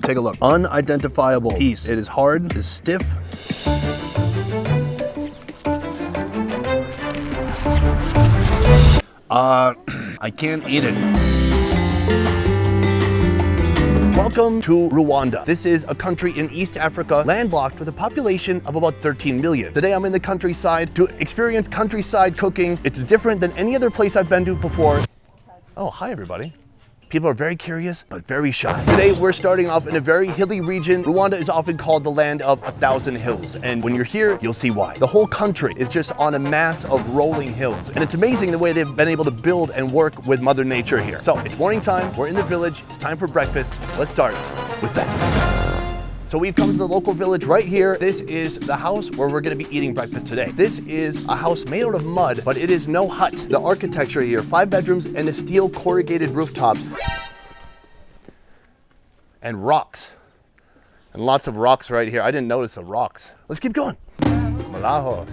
Take a look. Unidentifiable piece. It is hard, it is stiff. I can't eat it. Welcome to Rwanda. This is a country in East Africa, landlocked with a population of about 13 million. Today I'm in the countryside to experience countryside cooking. It's different than any other place I've been to before. Oh, hi everybody. People are very curious, but very shy. Today, we're starting off in a very hilly region. Rwanda is often called the land of 1,000 hills. And when you're here, you'll see why. The whole country is just on a mass of rolling hills. And it's amazing the way they've been able to build and work with Mother Nature here. So it's morning time, we're in the village, it's time for breakfast. Let's start with that. So we've come to the local village right here. This is the house where we're gonna be eating breakfast today. This is a house made out of mud, but it is no hut. The architecture here, 5 bedrooms and a steel corrugated rooftop. And rocks. And lots of rocks right here. I didn't notice the rocks. Let's keep going. Malaho.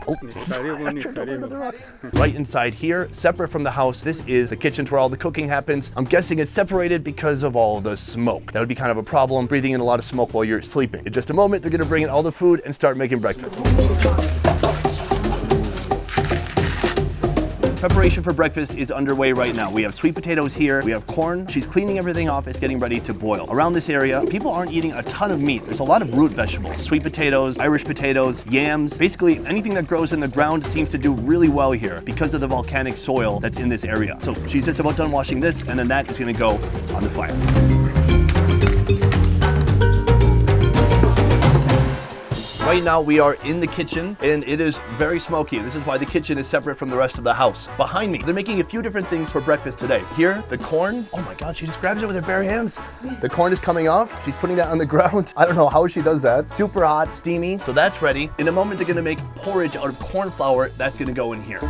Oh, I tripped over another rock. Right inside here, separate from the house, this is the kitchen where all the cooking happens. I'm guessing it's separated because of all the smoke. That would be kind of a problem, breathing in a lot of smoke while you're sleeping. In just a moment, they're gonna bring in all the food and start making breakfast. Preparation for breakfast is underway right now. We have sweet potatoes here, we have corn. She's cleaning everything off, it's getting ready to boil. Around this area, people aren't eating a ton of meat. There's a lot of root vegetables, sweet potatoes, Irish potatoes, yams. Basically, anything that grows in the ground seems to do really well here because of the volcanic soil that's in this area. So she's just about done washing this, and then that is gonna go on the fire. Right now we are in the kitchen and it is very smoky. This is why the kitchen is separate from the rest of the house. Behind me, they're making a few different things for breakfast today. Here, the corn. Oh my God, she just grabs it with her bare hands. The corn is coming off. She's putting that on the ground. I don't know how she does that. Super hot, steamy. So that's ready. In a moment, they're gonna make porridge out of corn flour. That's gonna go in here.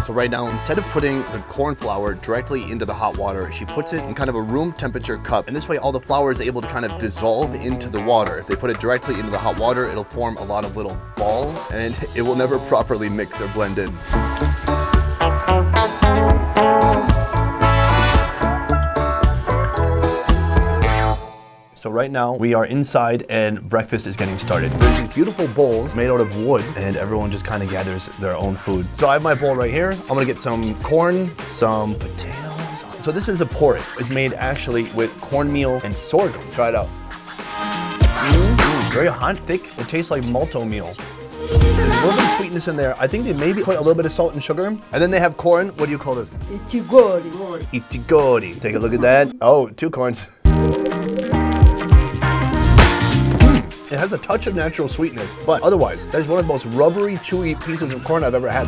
So right now, instead of putting the corn flour directly into the hot water, she puts it in kind of a room temperature cup. And this way, all the flour is able to kind of dissolve into the water. If they put it directly into the hot water, it'll form a lot of little balls and it will never properly mix or blend in. So right now we are inside and breakfast is getting started. There's these beautiful bowls made out of wood and everyone just kind of gathers their own food. So I have my bowl right here. I'm gonna get some corn, some potatoes. So this is a porridge. It's made actually with cornmeal and sorghum. Try it out. Very hot, thick. It tastes like malto meal. There's a little bit of sweetness in there. I think they maybe put a little bit of salt and sugar. And then they have corn. What do you call this? Ichigori. Ichigori. Take a look at that. Oh, 2 corns. It has a touch of natural sweetness, but otherwise, that is one of the most rubbery, chewy pieces of corn I've ever had.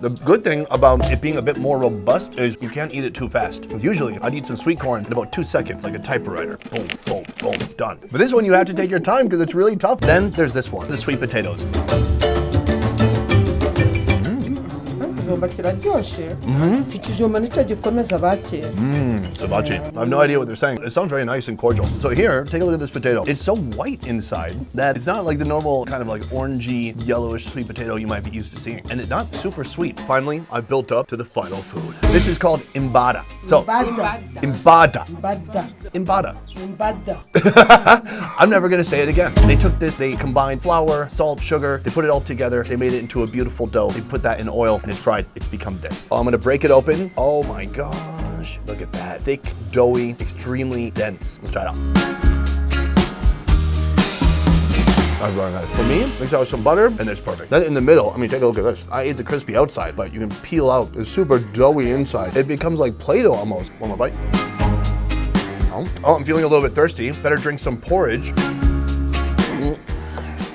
The good thing about it being a bit more robust is you can't eat it too fast. Usually, I'd eat some sweet corn in about 2 seconds, like a typewriter. Boom, boom, boom, done. But this one, you have to take your time because it's really tough. Then there's this one, the sweet potatoes. Savachi. I have no idea what they're saying. It sounds very nice and cordial. So here, take a look at this potato. It's so white inside that it's not like the normal kind of like orangey, yellowish sweet potato you might be used to seeing. And it's not super sweet. Finally, I built up to the final food. This is called imbada. So, imbada. I'm never gonna say it again. They took this, they combined flour, salt, sugar, they put it all together, they made it into a beautiful dough. They put that in oil and it's fried. It's become this. I'm gonna break it open. Oh my gosh, look at that. Thick, doughy, extremely dense. Let's try it out. That's very nice. For me, mix out with some butter and it's perfect. Then in the middle, I mean, take a look at this. I ate the crispy outside, but you can peel out. It's super doughy inside. It becomes like Play-Doh almost. One more bite. Oh, I'm feeling a little bit thirsty. Better drink some porridge.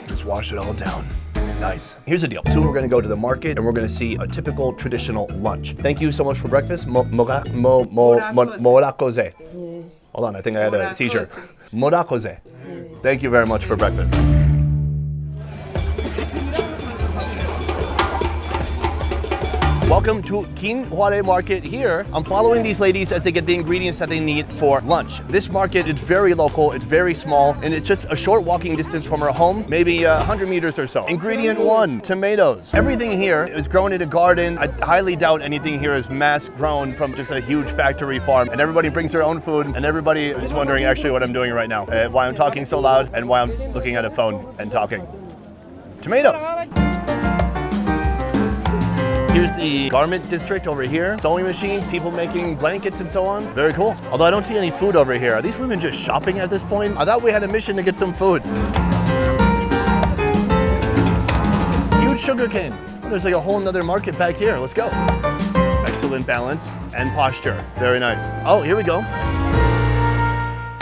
Just wash it all down. Nice. Here's the deal. Soon we're gonna go to the market and we're gonna see a typical traditional lunch. Thank you so much for breakfast. Morakoze. Hold on, I think I had a seizure. Morakoze. Thank you very much for breakfast. Welcome to Kinhware Market here. I'm following these ladies as they get the ingredients that they need for lunch. This market is very local, it's very small, and it's just a short walking distance from our home, maybe 100 meters or so. Ingredient 1, tomatoes. Everything here is grown in a garden. I highly doubt anything here is mass grown from just a huge factory farm. And everybody brings their own food, and everybody is wondering actually what I'm doing right now, why I'm talking so loud, and why I'm looking at a phone and talking. Tomatoes. Here's the garment district over here. Sewing machines, people making blankets and so on. Very cool. Although I don't see any food over here. Are these women just shopping at this point? I thought we had a mission to get some food. Huge sugar cane. There's like a whole nother market back here. Let's go. Excellent balance and posture. Very nice. Oh, here we go.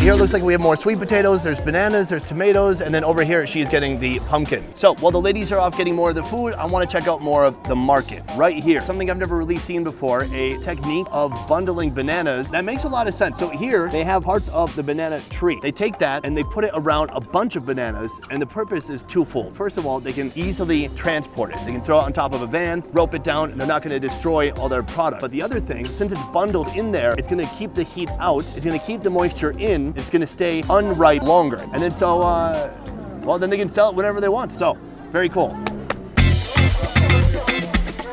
Here it looks like we have more sweet potatoes, there's bananas, there's tomatoes, and then over here she's getting the pumpkin. So while the ladies are off getting more of the food, I want to check out more of the market right here. Something I've never really seen before, a technique of bundling bananas. That makes a lot of sense. So here they have parts of the banana tree. They take that and they put it around a bunch of bananas, and the purpose is twofold. First of all, they can easily transport it. They can throw it on top of a van, rope it down, and they're not going to destroy all their product. But the other thing, since it's bundled in there, it's going to keep the heat out, it's going to keep the moisture in, it's going to stay unripe longer. And then so, well, then they can sell it whenever they want. So, very cool.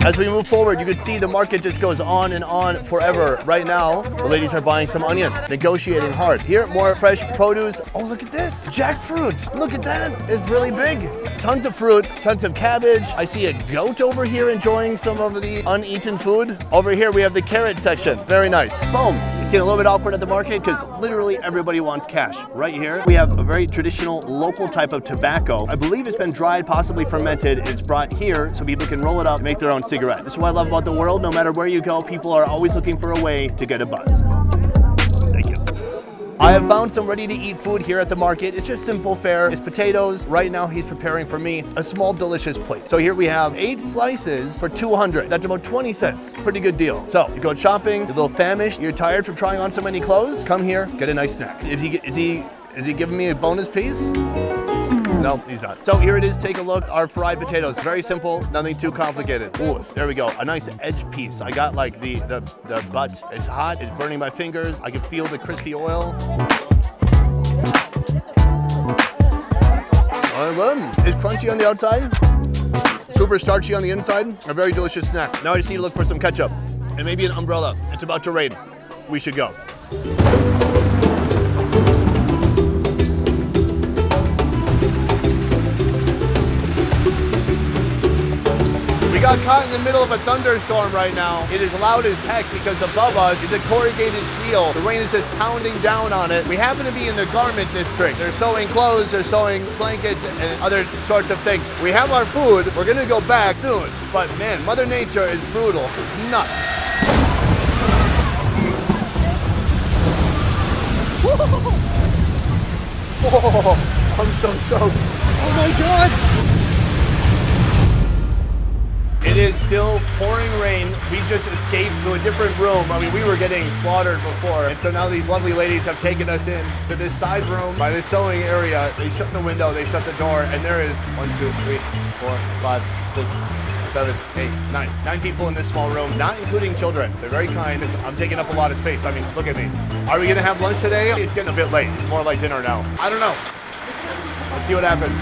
As we move forward, you can see the market just goes on and on forever. Right now, the ladies are buying some onions, negotiating hard. Here, more fresh produce. Oh, look at this, jackfruit. Look at that, it's really big. Tons of fruit, tons of cabbage. I see a goat over here enjoying some of the uneaten food. Over here, we have the carrot section. Very nice. Boom. It's getting a little bit awkward at the market because literally everybody wants cash. Right here, we have a very traditional local type of tobacco. I believe it's been dried, possibly fermented. It's brought here so people can roll it up, make their own cigarette. This is what I love about the world. No matter where you go, people are always looking for a way to get a buzz. Thank you. I have found some ready-to-eat food here at the market. It's just simple fare. It's potatoes. Right now, he's preparing for me a small, delicious plate. So here we have 8 slices for 200. That's about 20 cents. Pretty good deal. So you're going shopping, you're a little famished, you're tired from trying on so many clothes. Come here, get a nice snack. Is he giving me a bonus piece? No, he's not. So here it is, take a look. Our fried potatoes, very simple, nothing too complicated. Ooh, there we go, a nice edge piece. I got like the butt. It's hot, it's burning my fingers. I can feel the crispy oil. It's crunchy on the outside, super starchy on the inside. A very delicious snack. Now I just need to look for some ketchup and maybe an umbrella. It's about to rain. We should go. We got caught in the middle of a thunderstorm right now. It is loud as heck because above us is a corrugated steel. The rain is just pounding down on it. We happen to be in the garment district. They're sewing clothes, they're sewing blankets and other sorts of things. We have our food. We're gonna go back soon. But man, Mother Nature is brutal. It's nuts. Oh, I'm so soaked. Oh my God. It is still pouring rain. We just escaped to a different room. I mean, we were getting slaughtered before. And so now these lovely ladies have taken us in to this side room by this sewing area. They shut the window, they shut the door, and there is 1, 2, 3, 4, 5, 6, 7, 8, 9. 9 people in this small room, not including children. They're very kind. I'm taking up a lot of space. I mean, look at me. Are we gonna have lunch today? It's getting a bit late. It's more like dinner now. I don't know. Let's see what happens.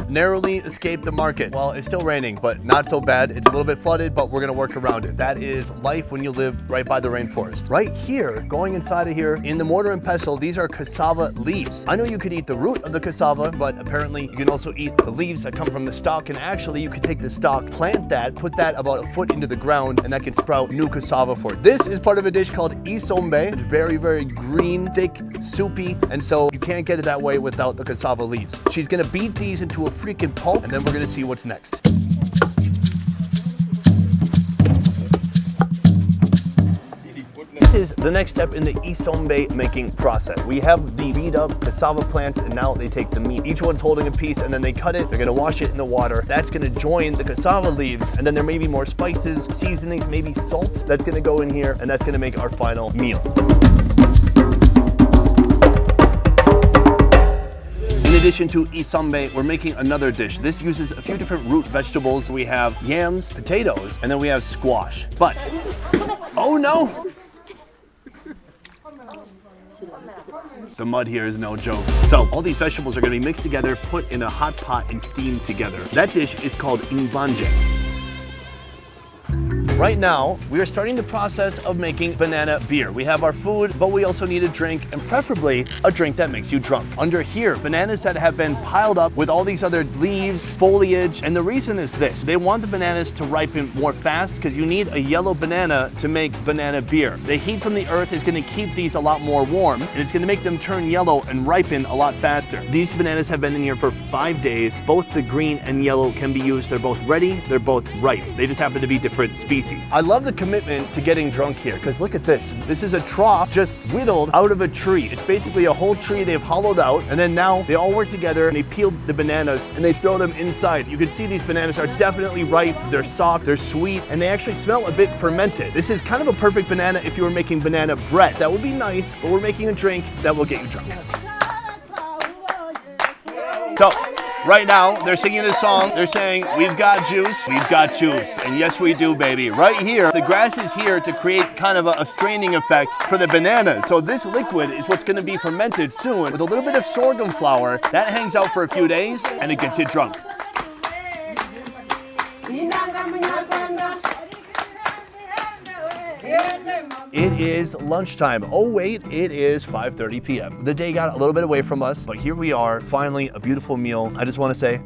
Narrowly escaped the market. Well, it's still raining, but not so bad. It's a little bit flooded, but we're gonna work around it. That is life when you live right by the rainforest. Right here, going inside of here, in the mortar and pestle, these are cassava leaves. I know you could eat the root of the cassava, but apparently you can also eat the leaves that come from the stalk, and actually you could take the stalk, plant that, put that about a foot into the ground, and that can sprout new cassava for it. This is part of a dish called isombe. It's very, very green, thick, soupy, and so you can't get it that way without the cassava leaves. She's gonna beat these into a freaking pulp, and then we're gonna see what's next. This is the next step in the isombe making process. We have the beat up cassava plants, and now they take the meat. Each one's holding a piece, and then they cut it. They're gonna wash it in the water. That's gonna join the cassava leaves, and then there may be more spices, seasonings, maybe salt. That's gonna go in here, and that's gonna make our final meal. addition to isombe, we're making another dish. This uses a few different root vegetables. We have yams, potatoes, and then we have squash. But, oh no! The mud here is no joke. So all these vegetables are going to be mixed together, put in a hot pot and steamed together. That dish is called imbanje. Right now, we are starting the process of making banana beer. We have our food, but we also need a drink, and preferably a drink that makes you drunk. Under here, bananas that have been piled up with all these other leaves, foliage, and the reason is this. They want the bananas to ripen more fast because you need a yellow banana to make banana beer. The heat from the earth is going to keep these a lot more warm, and it's going to make them turn yellow and ripen a lot faster. These bananas have been in here for 5 days. Both the green and yellow can be used. They're both ready, they're both ripe. They just happen to be different species. I love the commitment to getting drunk here, because look at this. This is a trough just whittled out of a tree. It's basically a whole tree they've hollowed out, and then now they all work together and they peel the bananas and they throw them inside. You can see these bananas are definitely ripe, they're soft, they're sweet, and they actually smell a bit fermented. This is kind of a perfect banana if you were making banana bread. That would be nice, but we're making a drink that will get you drunk. So, right now, they're singing a song. They're saying, we've got juice, and yes we do, baby. Right here, the grass is here to create kind of a straining effect for the bananas. So this liquid is what's gonna be fermented soon with a little bit of sorghum flour. That hangs out for a few days, and it gets you drunk. It is lunchtime. Oh wait, it is 5:30 p.m. The day got a little bit away from us, but here we are, finally a beautiful meal. I just want to say,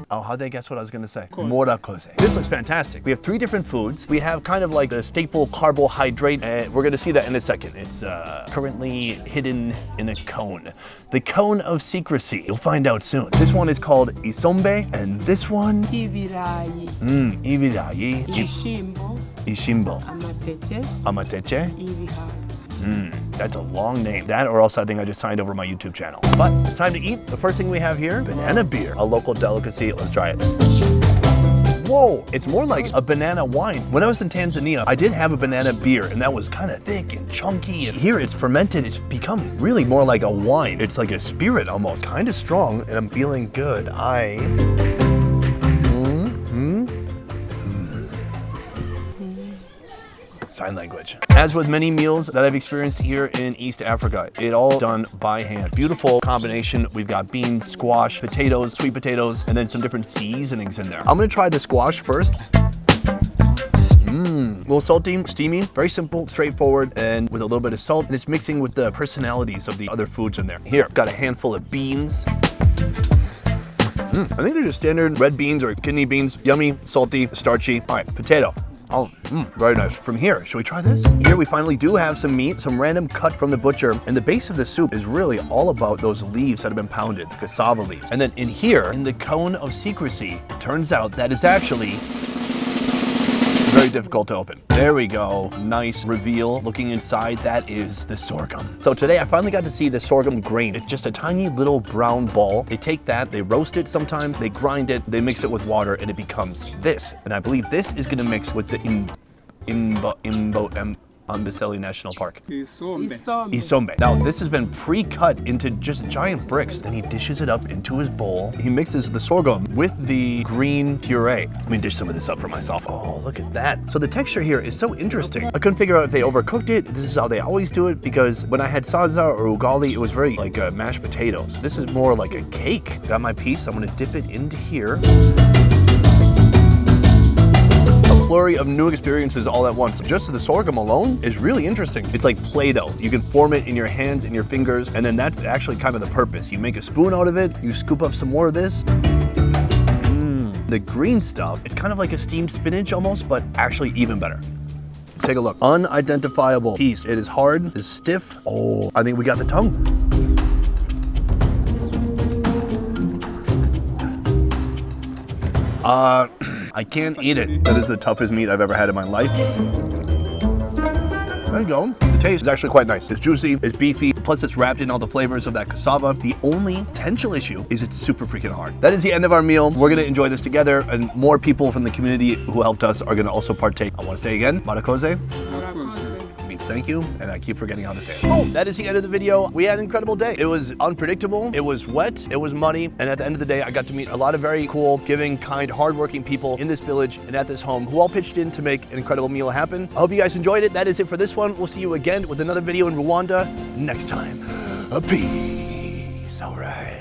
oh, how'd they guess what I was gonna say? Morakoze. This looks fantastic. We have 3 different foods. We have kind of like the staple carbohydrate, and we're gonna see that in a second. It's currently hidden in a cone. The cone of secrecy. You'll find out soon. This one is called isombe, and this one? Ibirayi. Ibirayi. Ishimbo. Ishimbo. Amateche. Amateche. Ibihasa. That's a long name. That or else I think I just signed over my YouTube channel. But it's time to eat. The first thing we have here, banana beer, a local delicacy. Let's try it. Whoa, it's more like a banana wine. When I was in Tanzania, I did have a banana beer, and that was kind of thick and chunky. And here it's fermented. It's become really more like a wine. It's like a spirit almost, kind of strong, and I'm feeling good. Sign language. As with many meals that I've experienced here in East Africa, it all done by hand. Beautiful combination. We've got beans, squash, potatoes, sweet potatoes, and then some different seasonings in there. I'm gonna try the squash first. A little salty, steamy, very simple, straightforward, and with a little bit of salt, and it's mixing with the personalities of the other foods in there. Here, got a handful of beans. I think they're just standard red beans or kidney beans. Yummy, salty, starchy. All right, potato. Oh, very nice. From here, should we try this? Here we finally do have some meat, some random cut from the butcher, and the base of the soup is really all about those leaves that have been pounded, the cassava leaves. And then in here, in the cone of secrecy, it turns out that is actually very difficult to open. There we go. Nice reveal. Looking inside, that is the sorghum. So today I finally got to see the sorghum grain. It's just a tiny little brown ball. They take that, they roast it sometimes, they grind it, they mix it with water, and it becomes this. And I believe this is gonna mix with the Amboseli National Park. Isombe. Now this has been pre-cut into just giant bricks. Then he dishes it up into his bowl. He mixes the sorghum with the green puree. Let me dish some of this up for myself. Oh, look at that. So the texture here is so interesting. I couldn't figure out if they overcooked it. This is how they always do it, because when I had saza or ugali, it was very like mashed potatoes. This is more like a cake. Got my piece. I'm gonna dip it into here. Flurry of new experiences all at once. Just the sorghum alone is really interesting. It's like Play-Doh. You can form it in your hands, in your fingers, and then that's actually kind of the purpose. You make a spoon out of it, you scoop up some more of this. The green stuff, it's kind of like a steamed spinach almost, but actually even better. Take a look. Unidentifiable piece. It is hard, it's stiff. Oh, I think we got the tongue. I can't eat it. That is the toughest meat I've ever had in my life. There you go. The taste is actually quite nice. It's juicy, it's beefy, plus it's wrapped in all the flavors of that cassava. The only potential issue is it's super freaking hard. That is the end of our meal. We're gonna enjoy this together, and more people from the community who helped us are gonna also partake. I wanna say again, Marakoze. It means Thank you, and I keep forgetting how to say it. Boom! That is the end of the video. We had an incredible day. It was unpredictable, it was wet, it was muddy, and at the end of the day, I got to meet a lot of very cool, giving, kind, hardworking people in this village and at this home who all pitched in to make an incredible meal happen. I hope you guys enjoyed it. That is it for this one. We'll see you again with another video in Rwanda next time. Peace. All right.